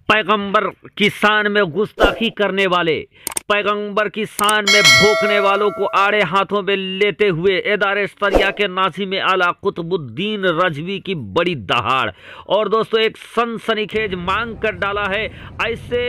पैगंबर की शान में गुस्ताखी करने वाले, पैगंबर की शान में भोंकने वालों को आड़े हाथों में लेते हुए इदारे शरिया के नाज़िम आला कुतुबुद्दीन रजवी की बड़ी दहाड़ और दोस्तों एक सनसनीखेज मांग कर डाला है। ऐसे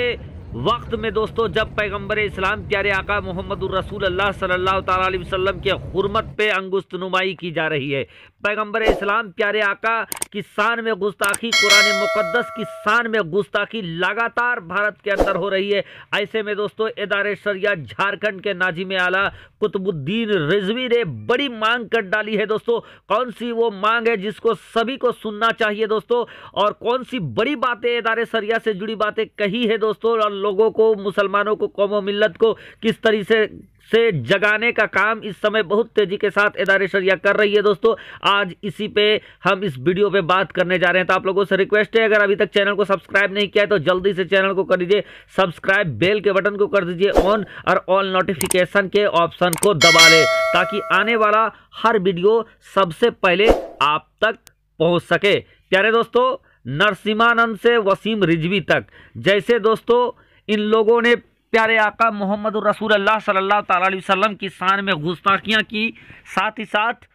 वक्त में दोस्तों जब पैगंबर इस्लाम प्यारे आका मोहम्मदुर रसूलुल्लाह सल्लल्लाहु तआला अलैहि वसल्लम के हुर्मत पे अंगुस्त नुमाई की जा रही है, पैगंबर इस्लाम प्यारे आका की शान में गुस्ताखी, कुरान मुकद्दस की शान में गुस्ताखी लगातार भारत के अंदर हो रही है। ऐसे में दोस्तों इदारे शरिया झारखंड के नाज़िम आला कुतुबुद्दीन रिजवी ने बड़ी मांग कर डाली है। दोस्तों कौन सी वो मांग है जिसको सभी को सुनना चाहिए दोस्तों, और कौन सी बड़ी बातें इदारे शरिया से जुड़ी बातें कही है दोस्तों, और लोगों को, मुसलमानों को, कौम मिल्लत को किस तरीके से जगाने का काम इस समय बहुत तेजी के साथ इदारे शरिया कर रही है। दोस्तों आज इसी पे हम इस वीडियो पे बात करने जा रहे हैं। तो आप लोगों से रिक्वेस्ट है, अगर अभी तक चैनल को सब्सक्राइब नहीं किया है तो जल्दी से चैनल को कर दीजिए सब्सक्राइब, बेल के बटन को कर दीजिए ऑन और ऑल नोटिफिकेशन के ऑप्शन को दबा ले ताकि आने वाला हर वीडियो सबसे पहले आप तक पहुंच सके। प्यारे दोस्तों, नरसिम्हानंद से वसीम रिजवी तक जैसे दोस्तों इन लोगों ने प्यारे आका मोहम्मद रसूलुल्लाह सल्लल्लाहु तआला अलैहि वसल्लम की शान में गुस्ताखियाँ की, साथ ही साथ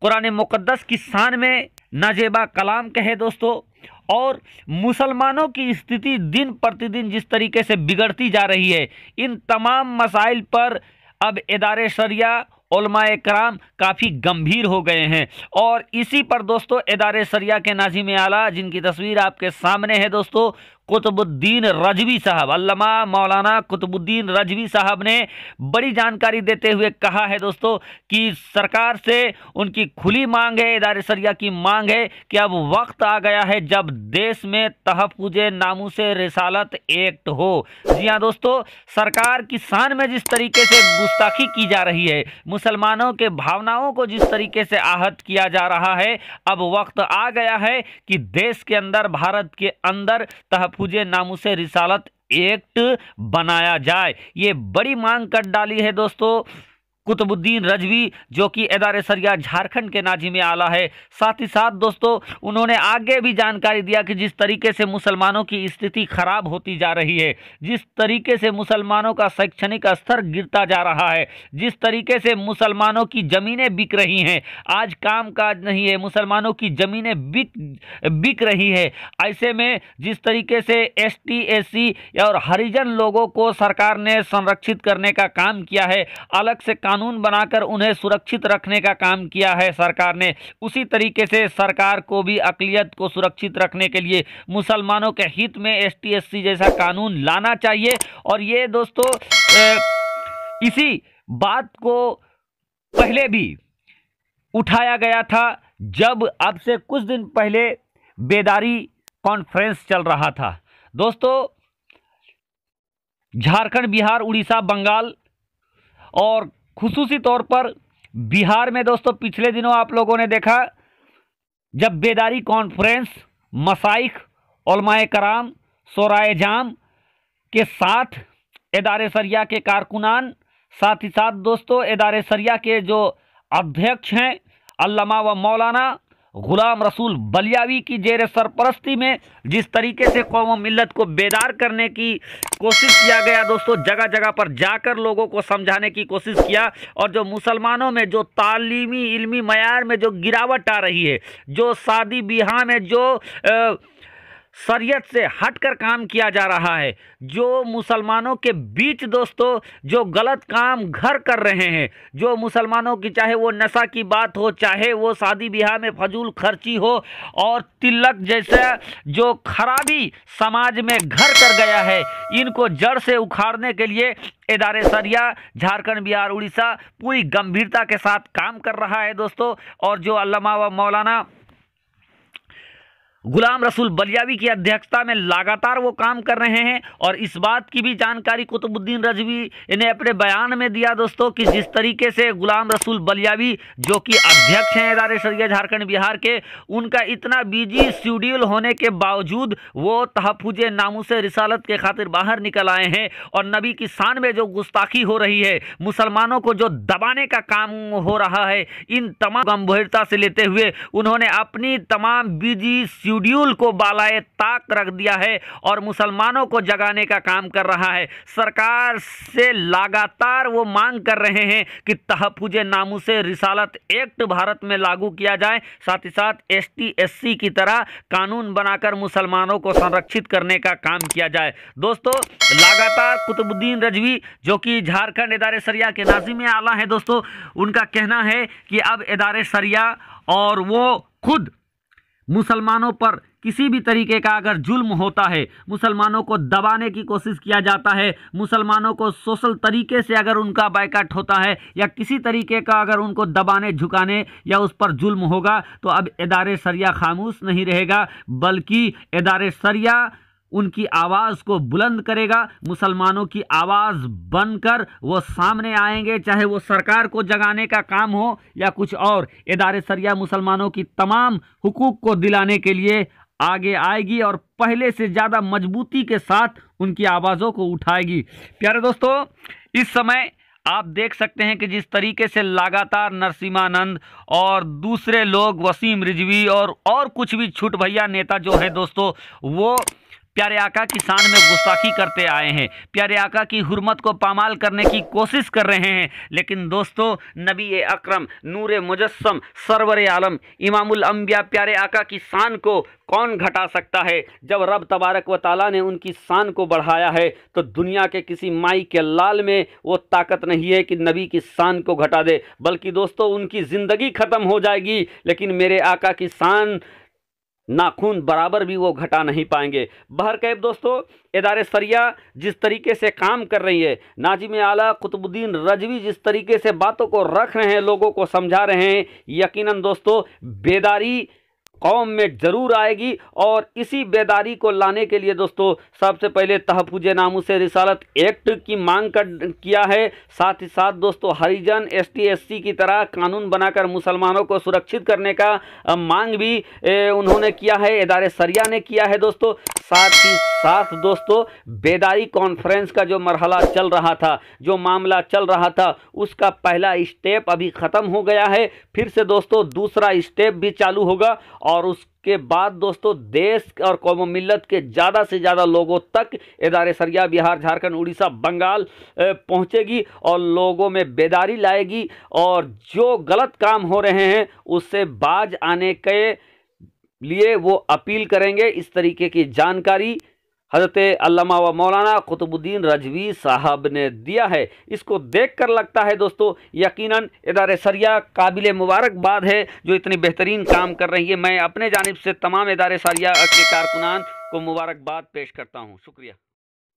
कुरान मुकद्दस की शान में नाजेबा कलाम कहे दोस्तों, और मुसलमानों की स्थिति दिन प्रतिदिन जिस तरीके से बिगड़ती जा रही है, इन तमाम मसाइल पर अब इदारे शरिया, उलमाए कराम काफ़ी गंभीर हो गए हैं। और इसी पर दोस्तों इदारे शरिया के नाज़िम आला जिनकी तस्वीर आपके सामने है दोस्तों, कुतुबुद्दीन रजवी साहब, अल्लामा मौलाना कुतुबुद्दीन रजवी साहब ने बड़ी जानकारी देते हुए कहा है दोस्तों कि सरकार से उनकी खुली मांग है, इदारे शरिया की मांग है कि अब वक्त आ गया है जब देश में तहफ़्फ़ुज़े नामूसे रिसालत एक्ट हो। जी हाँ दोस्तों, सरकार की शान में जिस तरीके से गुस्ताखी की जा रही है, मुसलमानों के भावनाओं को जिस तरीके से आहत किया जा रहा है, अब वक्त आ गया है कि देश के अंदर, भारत के अंदर तहफ़्फ़ुज़े नामूसे रिसालत एक्ट बनाया जाए। ये बड़ी मांग कर डाली है दोस्तों कुतुबुद्दीन रजवी जो कि इदारे शरिया झारखंड के नाज़िम आला है। साथ ही साथ दोस्तों उन्होंने आगे भी जानकारी दिया कि जिस तरीके से मुसलमानों की स्थिति खराब होती जा रही है, जिस तरीके से मुसलमानों का शैक्षणिक स्तर गिरता जा रहा है, जिस तरीके से मुसलमानों की ज़मीनें बिक रही हैं, आज काम काज नहीं है, मुसलमानों की ज़मीनें बिक रही है। ऐसे में जिस तरीके से ST SC और हरिजन लोगों को सरकार ने संरक्षित करने का काम किया है, अलग से कानून बनाकर उन्हें सुरक्षित रखने का काम किया है सरकार ने, उसी तरीके से सरकार को भी अक़लियत को सुरक्षित रखने के लिए मुसलमानों के हित में ST SC जैसा कानून लाना चाहिए। और ये दोस्तों इसी बात को पहले भी उठाया गया था जब अब से कुछ दिन पहले बेदारी कॉन्फ्रेंस चल रहा था। दोस्तों झारखंड, बिहार, उड़ीसा, बंगाल और खुसूसी तौर पर बिहार में दोस्तों पिछले दिनों आप लोगों ने देखा जब बेदारी कॉन्फ्रेंस मसाइख, उलमाए कराम, शोराए जाम के साथ इदारे शरिया के कारकुनान, साथ ही साथ दोस्तों इदारे शरिया के जो अध्यक्ष हैं अल्लामा व मौलाना गुलाम रसूल बलियावी की जेर सरपरस्ती में जिस तरीके से कौम मिल्लत को बेदार करने की कोशिश किया गया दोस्तों, जगह जगह पर जाकर लोगों को समझाने की कोशिश किया, और जो मुसलमानों में जो तालीमी इल्मी मयार में जो गिरावट आ रही है, जो शादी ब्याह में जो शरीयत से हटकर काम किया जा रहा है, जो मुसलमानों के बीच दोस्तों जो गलत काम घर कर रहे हैं, जो मुसलमानों की चाहे वो नशा की बात हो, चाहे वो शादी ब्याह में फजूल खर्ची हो, और तिलक जैसा जो खराबी समाज में घर कर गया है, इनको जड़ से उखाड़ने के लिए इदारे शरिया झारखंड, बिहार, उड़ीसा पूरी गंभीरता के साथ काम कर रहा है दोस्तों। और जो अल्लामा व मौलाना गुलाम रसूल बलियावी की अध्यक्षता में लगातार वो काम कर रहे हैं, और इस बात की भी जानकारी कुतुबुद्दीन रजवी ने अपने बयान में दिया दोस्तों कि जिस तरीके से गुलाम रसूल बलियावी जो कि अध्यक्ष हैं इदारे शरिया झारखंड, बिहार के, उनका इतना बिजी शेड्यूल होने के बावजूद वो तहफ़्फ़ुज़े नामूसे रिसालत के खातिर बाहर निकल आए हैं, और नबी की शान में जो गुस्ताखी हो रही है, मुसलमानों को जो दबाने का काम हो रहा है, इन तमाम गंभीरता से लेते हुए उन्होंने अपनी तमाम बिजी शेड्यूल को बालाए ताक रख दिया है और मुसलमानों को जगाने का काम कर रहा है। सरकार से लगातार वो मांग कर रहे हैं कि तहफ़्फ़ुज़ नामूसे रिसालत एक्ट भारत में लागू किया जाए, साथ ही साथ ST SC की तरह कानून बनाकर मुसलमानों को संरक्षित करने का काम किया जाए। दोस्तों, लगातार कुतुबुद्दीन रजवी जो कि झारखंड इदारे शरिया के नाज़िम आला हैं दोस्तों, उनका कहना है कि अब इदारे शरिया और वो खुद मुसलमानों पर किसी भी तरीके का अगर जुल्म होता है, मुसलमानों को दबाने की कोशिश किया जाता है, मुसलमानों को सोशल तरीके से अगर उनका बायकॉट होता है या किसी तरीके का अगर उनको दबाने झुकाने या उस पर जुल्म होगा, तो अब इदारे शरिया खामोश नहीं रहेगा, बल्कि इदारे शरिया उनकी आवाज़ को बुलंद करेगा। मुसलमानों की आवाज़ बनकर वो सामने आएंगे, चाहे वो सरकार को जगाने का काम हो या कुछ और। इदारे शरिया मुसलमानों की तमाम हुकूक को दिलाने के लिए आगे आएगी और पहले से ज़्यादा मजबूती के साथ उनकी आवाज़ों को उठाएगी। प्यारे दोस्तों, इस समय आप देख सकते हैं कि जिस तरीके से लगातार नरसिम्हानंद और दूसरे लोग, वसीम रिजवी और कुछ भी छुट भैया नेता जो है दोस्तों, वो प्यारे आका की शान में गुस्ताखी करते आए हैं, प्यारे आका की हुर्मत को पामाल करने की कोशिश कर रहे हैं। लेकिन दोस्तों, नबी अकरम, नूर मुजस्सम, सरवर आलम, इमामुल अंबिया प्यारे आका की शान को कौन घटा सकता है? जब रब तबारक व ताला ने उनकी शान को बढ़ाया है तो दुनिया के किसी माई के लाल में वो ताकत नहीं है कि नबी की शान को घटा दे, बल्कि दोस्तों उनकी ज़िंदगी ख़त्म हो जाएगी, लेकिन मेरे आका की शान नाखून बराबर भी वो घटा नहीं पाएंगे। बहरकैफ दोस्तों, इदारे शरिया जिस तरीके से काम कर रही है, नाज़िम आला कुतुबुद्दीन रजवी जिस तरीके से बातों को रख रहे हैं, लोगों को समझा रहे हैं, यकीनन दोस्तों बेदारी कौम में ज़रूर आएगी। और इसी बेदारी को लाने के लिए दोस्तों सबसे पहले तहफ़्फ़ुज़ नामूसे रिसालत एक्ट की मांग किया है, साथ ही साथ दोस्तों हरिजन ST SC की तरह कानून बनाकर मुसलमानों को सुरक्षित करने का मांग भी उन्होंने किया है, इदारे शरिया ने किया है दोस्तों। साथ ही साथ दोस्तों बेदारी कॉन्फ्रेंस का जो मरहला चल रहा था, जो मामला चल रहा था, उसका पहला स्टेप अभी ख़त्म हो गया है। फिर से दोस्तों दूसरा स्टेप भी चालू होगा और उसके बाद दोस्तों देश और कौम मिल्लत के ज़्यादा से ज़्यादा लोगों तक इदारे शरिया बिहार, झारखंड, उड़ीसा, बंगाल पहुंचेगी और लोगों में बेदारी लाएगी और जो गलत काम हो रहे हैं उससे बाज आने के लिए वो अपील करेंगे। इस तरीके की जानकारी हज़रत अल्लामा व मौलाना कुतुबुद्दीन रजवी साहब ने दिया है। इसको देखकर लगता है दोस्तों यकीनन इदारे शरिया काबिल मुबारकबाद है जो इतनी बेहतरीन काम कर रही है। मैं अपने जानिब से तमाम इदारे शरिया के कारकुनान को मुबारकबाद पेश करता हूँ। शुक्रिया।